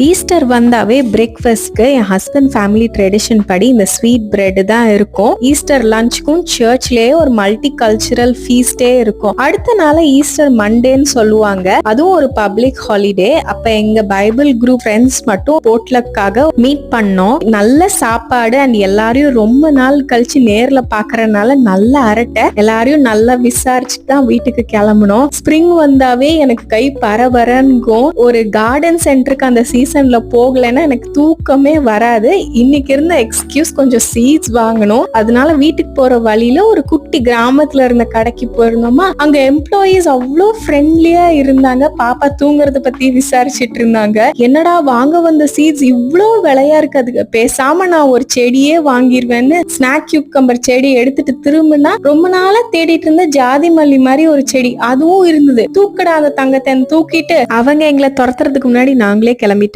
Easter வந்தாவே பிரேக்ஃபாஸ்ட்க்கு என் husband family tradition படி இந்த ஸ்வீட் பிரெட் தான் இருக்கும். ஈஸ்டர் லஞ்சுக்கும் சர்ச்லயே ஒரு மல்டி கல்ச்சுரல் ஃபீஸ்டே இருக்கும். அடுத்த நாள் ஈஸ்டர் மண்டேன்னு சொல்லுவாங்க. அதுவும் ஒரு பப்ளிக் ஹாலிடே. அப்ப எங்க பைபிள் குரூப் ஃப்ரெண்ட்ஸ் மட்டும் போட்லக்காக மீட் பண்ணோம். நல்ல சாப்பாடு அண்ட் எல்லாரையும் ரொம்ப நாள் கழிச்சு நேர்ல பாக்குறதுனால நல்ல அரட்டை. எல்லாரையும் நல்லா விசாரிச்சுட்டு தான் வீட்டுக்கு கிளம்பணும். ஸ்ப்ரிங் வந்தாவே எனக்கு கை பரபரன்கும். ஒரு கார்டன் சென்டருக்கு அந்த சீசன்ல போகலைன்னா எனக்கு தூக்கமே வராது. இன்னைக்கு இருந்த எக்ஸ்கியூஸ் கொஞ்சம் சீட்ஸ் வாங்கணும். அதனால வீட்டுக்கு போற வழியில ஒரு குட்டி கிராமத்துல இருந்த கடைக்கு போயிருந்தோமா. அங்க எம்ப்ளாயீஸ் அவ்வளோ ஃப்ரெண்ட்லியா இருந்தாங்க. பாப்பா தூங்குறத பத்தி விசாரிச்சுட்டு இருந்தாங்க. என்னடா வாங்க வந்த சீட்ஸ் இவ்வளோ விலையா இருக்கு, பேசாம நான் ஒரு செடியே வாங்கிருவேன்னு ஸ்நாக் கியூக்கம்பர் செடி எடுத்துட்டு திரும்பினா ரொம்ப நாளா தேடிட்டு இருந்த ஜாதி மல்லி மாதிரி ஒரு செடி அதுவும் இருந்தது. தூக்கடா அந்த தங்கத்தை தூக்கிட்டு அவங்க எங்களை துரத்துறதுக்கு முன்னாடி நாங்களே கிளம்பிட்டோம்.